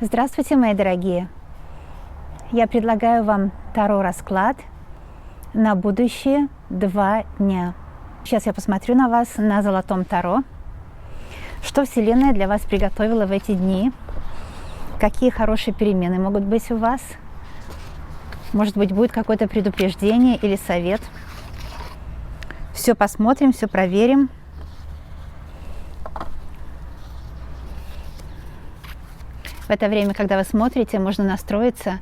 Здравствуйте, мои дорогие! Я предлагаю вам Таро-расклад на будущие 2 дня. Сейчас я посмотрю на вас на золотом Таро. Что Вселенная для вас приготовила в эти дни? Какие хорошие перемены могут быть у вас? Может быть, будет какое-то предупреждение или совет? Все посмотрим, все проверим. В это время, когда вы смотрите, можно настроиться,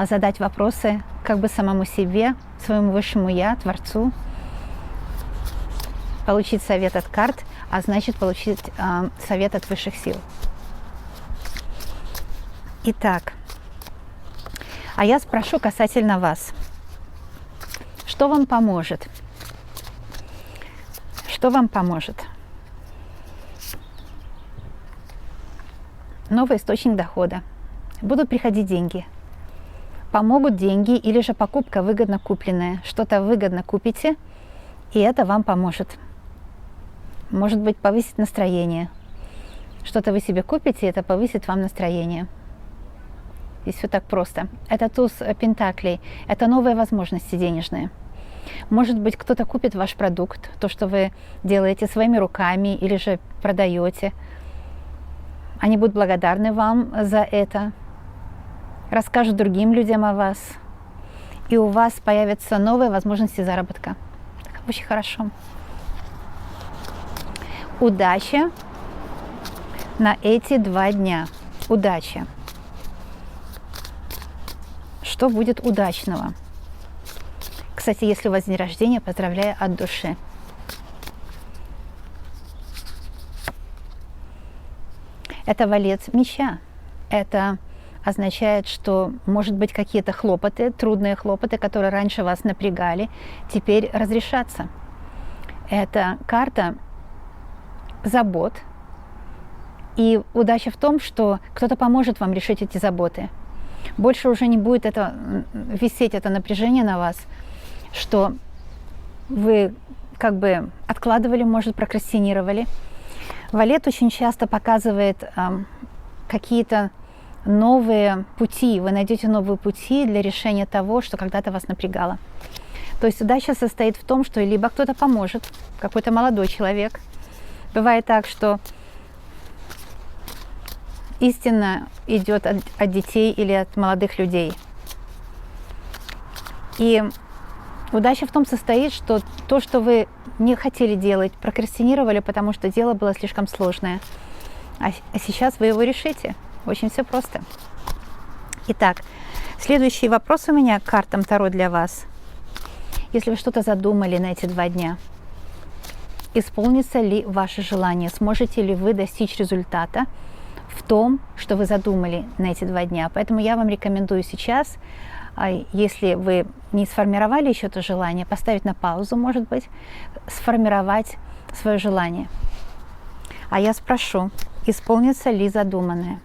задать вопросы как бы самому себе, своему высшему Я, Творцу, получить совет от карт, а значит получить совет от высших сил. Итак, а я спрошу касательно вас. Что вам поможет? Что вам поможет? Новый источник дохода. Будут приходить деньги. Помогут деньги или же покупка выгодно купленная. Что-то выгодно купите, и это вам поможет. Может быть, повысить настроение. Что-то вы себе купите, и это повысит вам настроение. Здесь все так просто. Это туз пентаклей. Это новые возможности денежные. Может быть, кто-то купит ваш продукт, то, что вы делаете своими руками или же продаете. Они будут благодарны вам за это, расскажут другим людям о вас, и у вас появятся новые возможности заработка. Очень хорошо. Удача на эти 2 дня. Удача. Что будет удачного? Кстати, если у вас день рождения, поздравляю от души. Это валец меча. Это означает, что, может быть, какие-то хлопоты, трудные хлопоты, которые раньше вас напрягали, теперь разрешатся. Это карта забот. И удача в том, что кто-то поможет вам решить эти заботы. Больше уже не будет висеть это напряжение на вас, что вы как бы откладывали, может, прокрастинировали. Валет очень часто показывает какие-то новые пути. Вы найдете новые пути для решения того, что когда-то вас напрягало. То есть удача состоит в том, что либо кто-то поможет, какой-то молодой человек. Бывает так, что истина идет от детей или от молодых людей. И удача в том состоит, что то, что вы не хотели делать, прокрастинировали, потому что дело было слишком сложное. А сейчас вы его решите. Очень все просто. Итак, следующий вопрос у меня к картам Таро для вас. Если вы что-то задумали на эти 2 дня, исполнится ли ваше желание? Сможете ли вы достичь результата в том, что вы задумали на эти 2 дня? Поэтому я вам рекомендую сейчас, если вы не сформировали еще это желание, поставить на паузу, может быть, сформировать свое желание. А я спрошу, исполнится ли задуманное?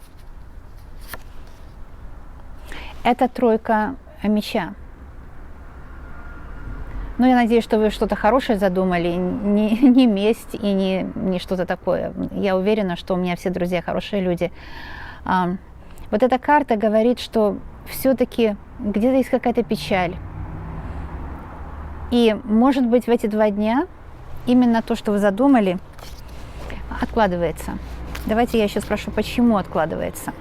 Это тройка меча. Но я надеюсь, что вы что-то хорошее задумали, не месть и не что-то такое. Я уверена, что у меня все друзья хорошие люди. Вот эта карта говорит, что все-таки где-то есть какая-то печаль. И, может быть, в эти 2 дня именно то, что вы задумали, откладывается. Давайте я еще спрошу, почему откладывается.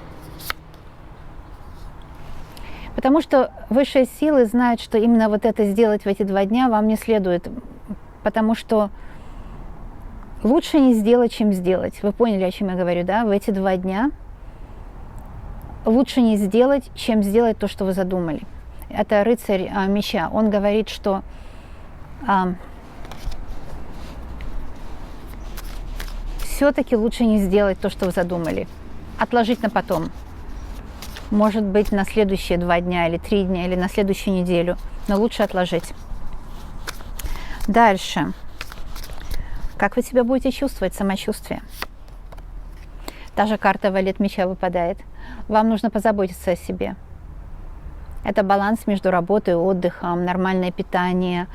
Потому что высшие силы знают, что именно вот это сделать в эти 2 дня вам не следует. Потому что лучше не сделать, чем сделать. Вы поняли, о чем я говорю, да? В эти 2 дня лучше не сделать, чем сделать то, что вы задумали. Это рыцарь меча. Он говорит, что все-таки лучше не сделать то, что вы задумали. Отложить на потом. Может быть, на следующие 2 дня или 3 дня, или на следующую неделю. Но лучше отложить. Дальше. Как вы себя будете чувствовать? Самочувствие. Та же карта валет меча выпадает. Вам нужно позаботиться о себе. Это баланс между работой и отдыхом, нормальное питание,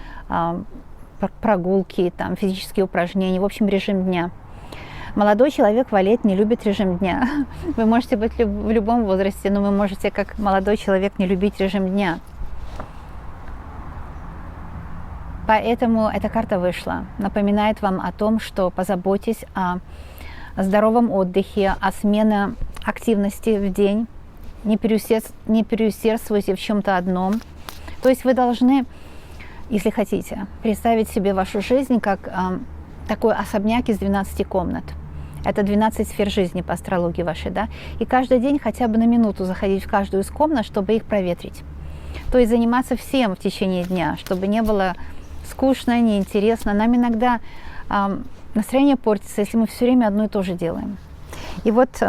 прогулки, физические упражнения, в общем, режим дня. Молодой человек Валет не любит режим дня. Вы можете быть в любом возрасте, но вы можете, как молодой человек, не любить режим дня. Поэтому эта карта вышла. Напоминает вам о том, что позаботьтесь о здоровом отдыхе, о смене активности в день. Не переусердствуйте в чем-то одном. То есть вы должны, если хотите, представить себе вашу жизнь как такой особняк из 12 комнат. Это 12 сфер жизни по астрологии вашей, да? И каждый день хотя бы на минуту заходить в каждую из комнат, чтобы их проветрить. То есть заниматься всем в течение дня, чтобы не было скучно, неинтересно. Нам иногда настроение портится, если мы все время одно и то же делаем. И вот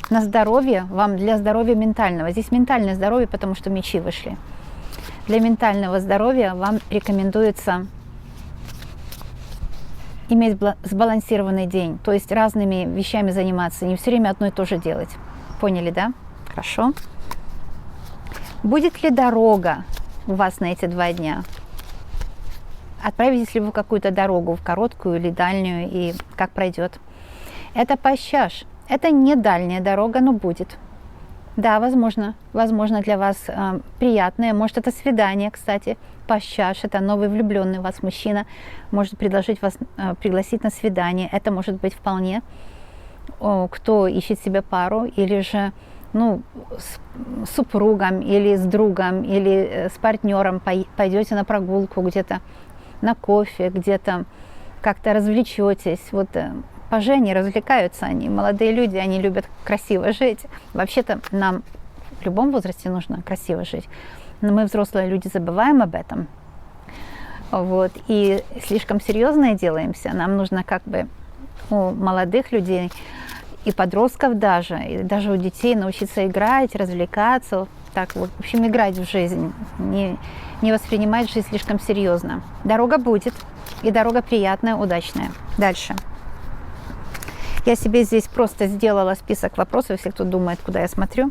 на здоровье, вам для здоровья ментального, здесь ментальное здоровье, потому что мечи вышли. Для ментального здоровья вам рекомендуется иметь сбалансированный день, то есть разными вещами заниматься, не все время одно и то же делать. Поняли, да? Хорошо. Будет ли дорога у вас на эти 2 дня? Отправитесь ли вы в какую-то дорогу, в короткую или дальнюю, и как пройдет? Это пощаж. Это не дальняя дорога, но будет. Да, возможно для вас приятное. Может, это свидание, кстати. Пощаж, это новый влюбленный в вас мужчина может предложить вас, пригласить на свидание. Это может быть вполне, кто ищет себе пару, или же с супругом, или с другом, или с партнером пойдете на прогулку где-то, на кофе, где-то как-то развлечетесь. Вот по Жене развлекаются они, молодые люди, они любят красиво жить. Вообще-то нам в любом возрасте нужно красиво жить, но мы, взрослые люди, забываем об этом. Вот. И слишком серьезные делаемся. Нам нужно как бы у молодых людей и подростков даже, и даже у детей научиться играть, развлекаться, так вот, в общем, играть в жизнь, не воспринимать жизнь слишком серьезно. Дорога будет, и дорога приятная, удачная. Дальше. Я себе здесь просто сделала список вопросов, если кто думает, куда я смотрю.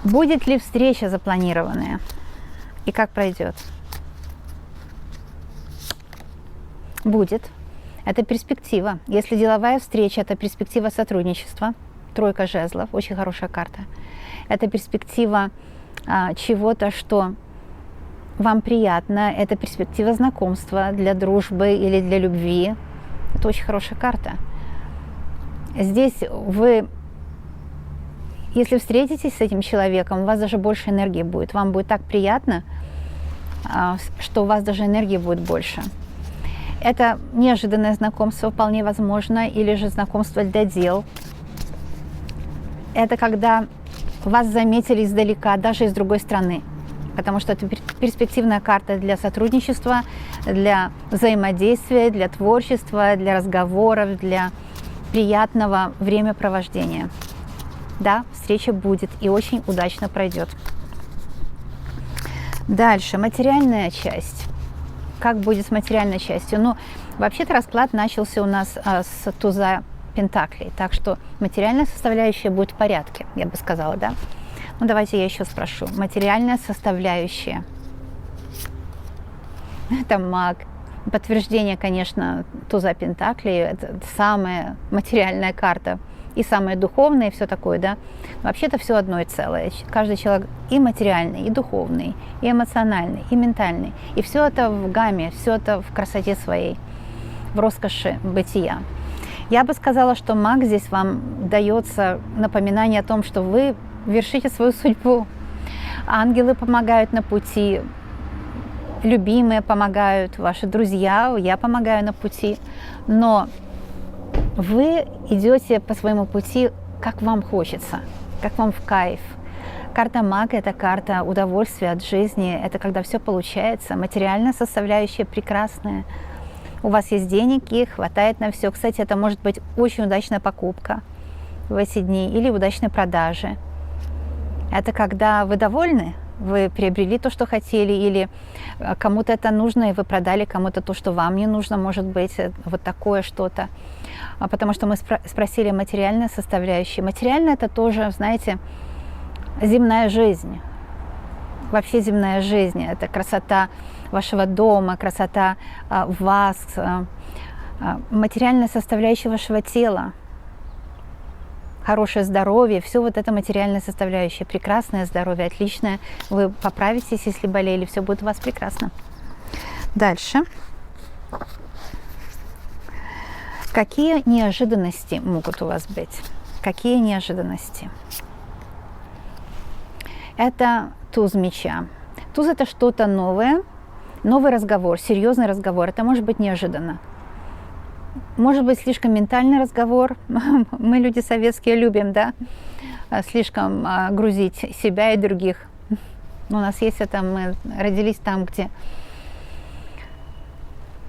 Будет ли встреча запланированная? И как пройдет? Будет. Это перспектива. Если деловая встреча, это перспектива сотрудничества. 3 жезлов, очень хорошая карта. Это перспектива чего-то, что вам приятно. Это перспектива знакомства для дружбы или для любви. Это очень хорошая карта. Здесь вы, если встретитесь с этим человеком, у вас даже больше энергии будет. Вам будет так приятно, что у вас даже энергии будет больше. Это неожиданное знакомство, вполне возможно, или же знакомство для дел. Это когда вас заметили издалека, даже из другой страны. Потому что это перспективная карта для сотрудничества, для взаимодействия, для творчества, для разговоров, для приятного времяпровождения. Да, встреча будет и очень удачно пройдет. Дальше, материальная часть. Как будет с материальной частью? Вообще-то расклад начался у нас с туза пентаклей, так что материальная составляющая будет в порядке, я бы сказала, да? Давайте я еще спрошу. Материальная составляющая. Это маг. Подтверждение, конечно, туза пентаклей. Это самая материальная карта. И самая духовная, и все такое, да. Вообще-то все одно и целое. Каждый человек и материальный, и духовный, и эмоциональный, и ментальный. И все это в гамме, все это в красоте своей, в роскоши бытия. Я бы сказала, что маг здесь вам дается напоминание о том, что вы вершите свою судьбу. Ангелы помогают на пути, любимые помогают, ваши друзья, я помогаю на пути. Но вы идете по своему пути, как вам хочется, как вам в кайф. Карта мага – это карта удовольствия от жизни, это когда все получается, материальная составляющая прекрасная. У вас есть деньги, хватает на все. Кстати, это может быть очень удачная покупка в эти дни или удачной продажи. Это когда вы довольны, вы приобрели то, что хотели, или кому-то это нужно, и вы продали кому-то то, что вам не нужно, может быть, вот такое что-то. Потому что мы спросили материальная составляющая. Материальная – это тоже, знаете, земная жизнь. Вообще земная жизнь – это красота вашего дома, красота вас, материальная составляющая вашего тела, хорошее здоровье, все вот это материальная составляющая, прекрасное здоровье, отличное. Вы поправитесь, если болели, все будет у вас прекрасно. Дальше. Какие неожиданности могут у вас быть? Какие неожиданности? Это туз меча. Туз – это что-то новое, новый разговор, серьезный разговор. Это может быть неожиданно. Может быть, слишком ментальный разговор. Мы, люди советские, любим, да, слишком грузить себя и других. У нас есть это, мы родились там, где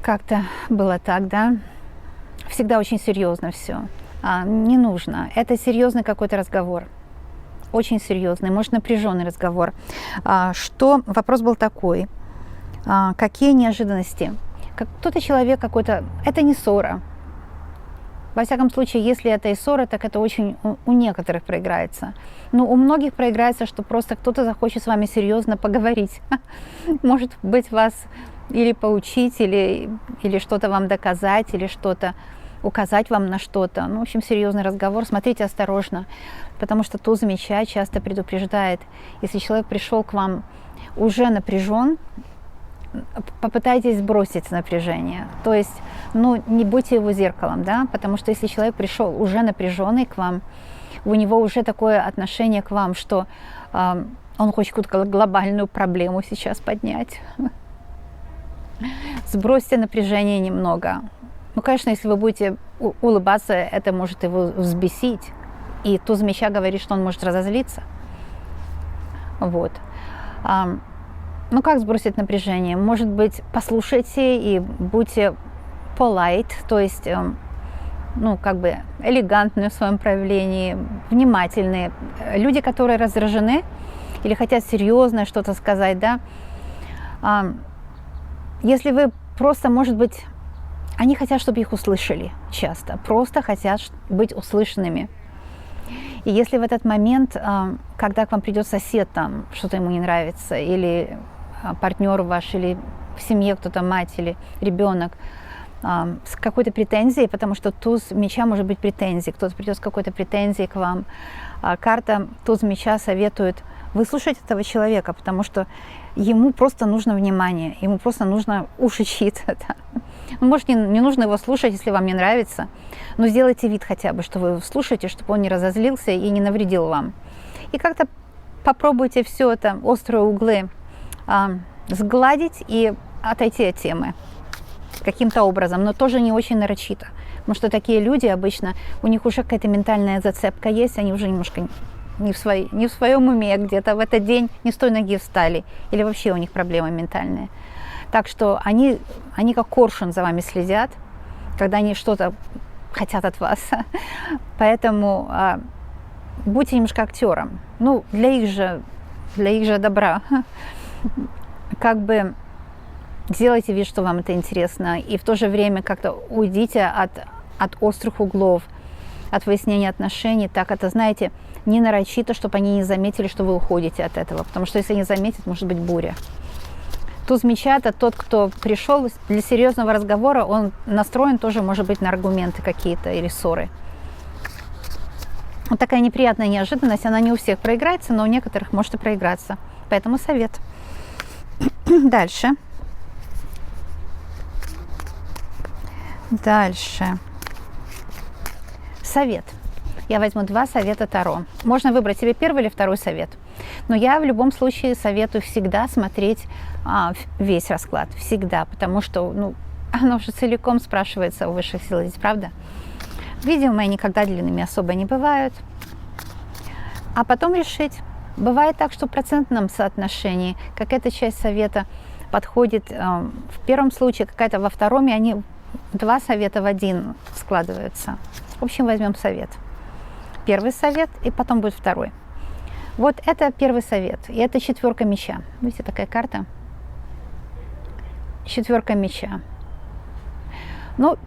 как-то было так, да. Всегда очень серьезно все. Не нужно. Это серьезный какой-то разговор. Очень серьезный, может, напряженный разговор. Вопрос был такой. Какие неожиданности? Кто-то человек какой-то, это не ссора. Во всяком случае, если это и ссора, так это очень у некоторых проиграется. Но у многих проиграется, что просто кто-то захочет с вами серьезно поговорить. Может быть, вас или поучить, или что-то вам доказать, или что-то указать вам на что-то. Ну, в общем, серьезный разговор. Смотрите осторожно, потому что туз меча часто предупреждает. Если человек пришел к вам уже напряжен, попытайтесь сбросить напряжение. То есть, не будьте его зеркалом, да, потому что если человек пришел уже напряженный к вам, у него уже такое отношение к вам, что он хочет какую-то глобальную проблему сейчас поднять. Сбросьте напряжение немного. Конечно, если вы будете улыбаться, это может его взбесить. И туз меча говорит, что он может разозлиться. Вот. Как сбросить напряжение? Может быть, послушайте и будьте polite, то есть, элегантны в своем проявлении, внимательные. Люди, которые раздражены или хотят серьезно что-то сказать, да, если вы просто, может быть, они хотят, чтобы их услышали часто, просто хотят быть услышанными. И если в этот момент, когда к вам придет сосед, там что-то ему не нравится, или партнер ваш, или в семье кто-то, мать или ребенок, с какой-то претензией, потому что туз меча может быть претензией, кто-то придет с какой-то претензией к вам. Карта туз меча советует выслушать этого человека, потому что ему просто нужно внимание, ему просто нужно ушичить это. Может, не нужно его слушать, если вам не нравится, но сделайте вид хотя бы, что вы слушаете, чтобы он не разозлился и не навредил вам. И как-то попробуйте все это, острые углы, сгладить и отойти от темы каким-то образом, но тоже не очень нарочито. Потому что такие люди обычно, у них уже какая-то ментальная зацепка есть, они уже немножко не в своем уме, где-то в этот день не с той ноги встали, или вообще у них проблемы ментальные. Так что они как коршун за вами следят, когда они что-то хотят от вас. Поэтому будьте немножко актером. Для их же добра. Как бы сделайте вид, что вам это интересно, и в то же время как-то уйдите от острых углов, от выяснения отношений. Так это, знаете, не нарочито, чтобы они не заметили, что вы уходите от этого. Потому что если они заметят, может быть буря. Туз меча – это тот, кто пришел для серьезного разговора, он настроен тоже, может быть, на аргументы какие-то или ссоры. Вот такая неприятная неожиданность, она не у всех проиграется, но у некоторых может и проиграться. Поэтому совет. Дальше. Совет. Я возьму 2 совета Таро. Можно выбрать себе первый или второй совет. Но я в любом случае советую всегда смотреть весь расклад. Всегда. Потому что оно уже целиком спрашивается у высших сил. Здесь, правда? Видео мои никогда длинными особо не бывают. А потом решить. Бывает так, что в процентном соотношении какая-то часть совета подходит в первом случае, какая-то во втором, и они 2 совета в один складываются. В общем, возьмем совет. Первый совет, и потом будет второй. Вот это первый совет, и это 4 меча. Видите, такая карта? 4 меча.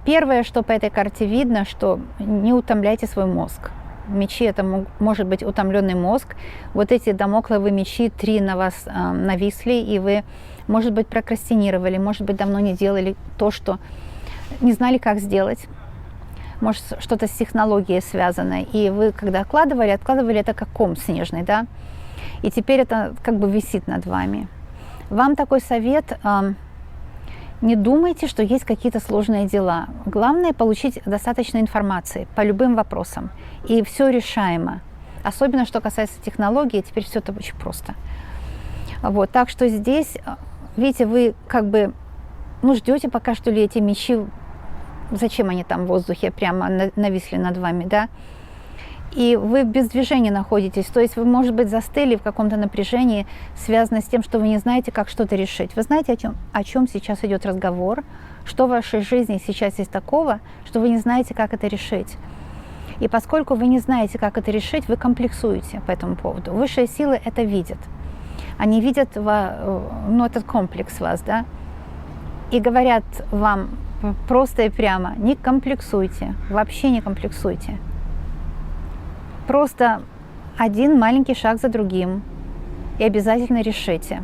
Первое, что по этой карте видно, что не утомляйте свой мозг. Мечи – это может быть утомленный мозг. Вот эти дамокловые мечи 3 на вас нависли, и вы, может быть, прокрастинировали, может быть, давно не делали то, что не знали, как сделать. Может, что-то с технологией связано. И вы, когда откладывали это как ком снежный, да? И теперь это как бы висит над вами. Вам такой совет: не думайте, что есть какие-то сложные дела. Главное получить достаточно информации по любым вопросам. И все решаемо. Особенно, что касается технологий, теперь все это очень просто. Вот, так что здесь, видите, вы как бы, ждете пока что ли эти мечи, зачем они там в воздухе прямо нависли над вами, да? И вы без движения находитесь, то есть вы, может быть, застыли в каком-то напряжении, связанном с тем, что вы не знаете, как что-то решить. Вы знаете, о чем сейчас идет разговор, что в вашей жизни сейчас есть такого, что вы не знаете, как это решить. И поскольку вы не знаете, как это решить, вы комплексуете по этому поводу. Высшие силы это видят. Они видят этот комплекс вас, да, и говорят вам просто и прямо: не комплексуйте, вообще не комплексуйте. Просто один маленький шаг за другим, и обязательно решите.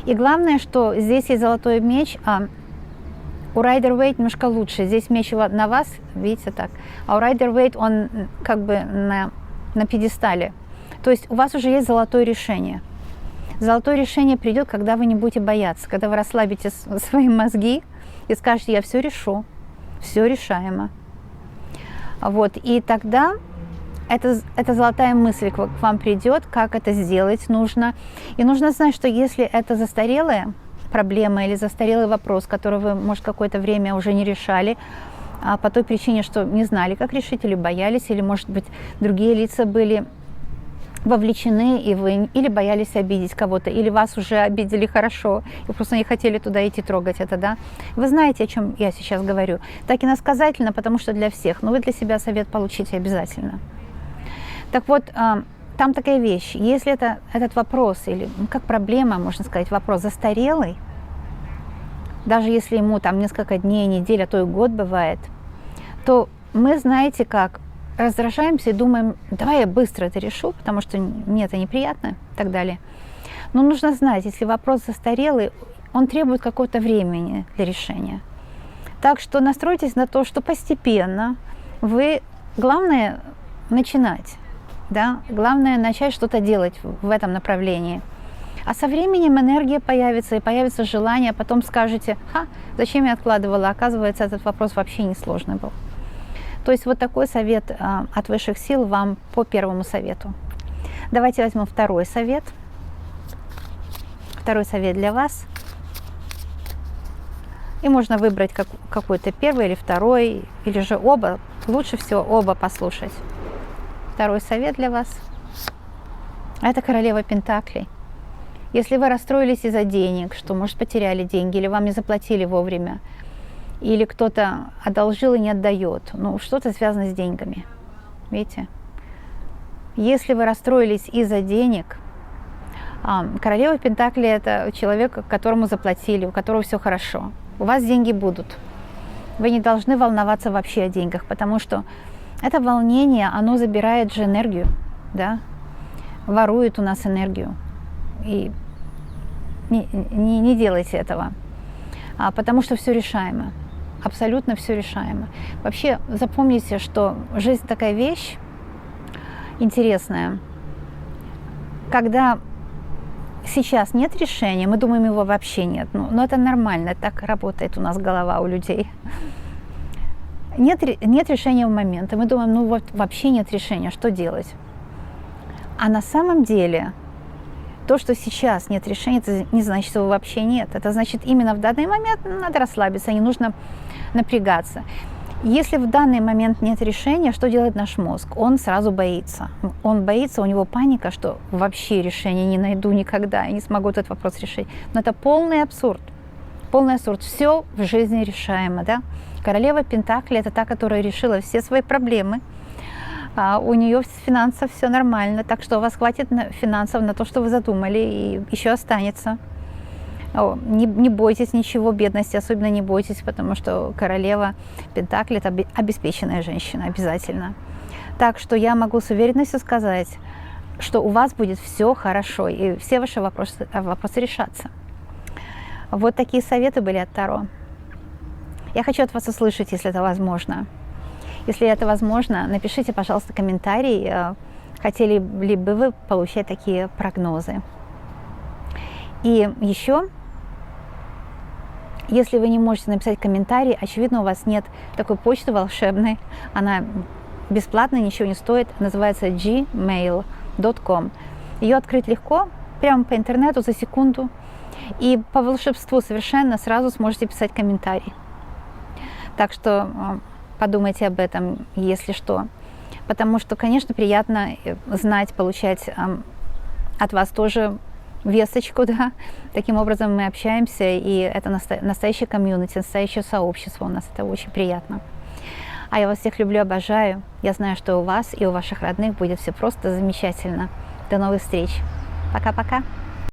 И главное, что здесь есть золотой меч, у Райдер-Вейт немножко лучше. Здесь меч на вас, видите, так. А у Райдер-Вейт он как бы на пьедестале. То есть у вас уже есть золотое решение. Золотое решение придет, когда вы не будете бояться, когда вы расслабите свои мозги и скажете: я все решу, все решаемо. Вот, и тогда эта золотая мысль к вам придет, как это сделать нужно. И нужно знать, что если это застарелая проблема или застарелый вопрос, который вы, может, какое-то время уже не решали, по той причине, что не знали, как решить, или боялись, или, может быть, другие лица были вовлечены, и вы или боялись обидеть кого-то, или вас уже обидели хорошо, и просто не хотели туда идти трогать это, да? Вы знаете, о чем я сейчас говорю. Так иносказательно, потому что для всех, но вы для себя совет получите обязательно. Так вот, там такая вещь, если этот вопрос, или как проблема, можно сказать, вопрос застарелый, даже если ему там несколько дней, недель, а то и год бывает, то мы, знаете как, раздражаемся и думаем: давай я быстро это решу, потому что мне это неприятно и так далее. Но нужно знать, если вопрос застарелый, он требует какого-то времени для решения. Так что настройтесь на то, что постепенно главное начинать. Да? Главное начать что-то делать в этом направлении. А со временем энергия появится, и появится желание, а потом скажете: зачем я откладывала, оказывается, этот вопрос вообще не сложный был. То есть вот такой совет от высших сил вам по первому совету. Давайте возьмем второй совет. Второй совет для вас. И можно выбрать какой-то первый или второй, или же оба. Лучше всего оба послушать. Второй совет для вас. Это королева Пентаклей. Если вы расстроились из-за денег, что, может, потеряли деньги, или вам не заплатили вовремя, или кто-то одолжил и не отдает, что-то связано с деньгами. Видите? Если вы расстроились из-за денег, королева Пентаклей – это человек, которому заплатили, у которого все хорошо. У вас деньги будут. Вы не должны волноваться вообще о деньгах, потому что это волнение, оно забирает же энергию, да? Ворует у нас энергию. И не делайте этого, потому что все решаемо. Абсолютно все решаемо. Вообще запомните, что жизнь такая вещь интересная. Когда сейчас нет решения, мы думаем, его вообще нет. Но это нормально, так работает у нас голова у людей. Нет решения в момент, и мы думаем: вообще нет решения, что делать? А на самом деле то, что сейчас нет решения, это не значит, что его вообще нет. Это значит, именно в данный момент надо расслабиться, не нужно напрягаться. Если в данный момент нет решения, что делает наш мозг? Он сразу боится. Он боится, у него паника, что вообще решения не найду никогда, я не смогу этот вопрос решить. Но это полный абсурд. Полный абсурд. Все в жизни решаемо, да? Королева Пентаклей – это та, которая решила все свои проблемы. У нее с финансов все нормально, так что у вас хватит финансов на то, что вы задумали, и еще останется. Не бойтесь ничего, бедности особенно не бойтесь, потому что королева Пентаклей – это обеспеченная женщина, обязательно. Так что я могу с уверенностью сказать, что у вас будет все хорошо, и все ваши вопросы решатся. Вот такие советы были от Таро. Я хочу от вас услышать, если это возможно. Если это возможно, напишите, пожалуйста, комментарий, хотели ли бы вы получать такие прогнозы. И еще, если вы не можете написать комментарий, очевидно, у вас нет такой почты волшебной, она бесплатно, ничего не стоит, называется gmail.com. Ее открыть легко, прямо по интернету за секунду, и по волшебству совершенно сразу сможете писать комментарий. Так что подумайте об этом, если что. Потому что, конечно, приятно знать, получать от вас тоже весточку, да. Таким образом мы общаемся, и это настоящее комьюнити, настоящее сообщество у нас. Это очень приятно. А я вас всех люблю, обожаю. Я знаю, что у вас и у ваших родных будет все просто замечательно. До новых встреч. Пока-пока.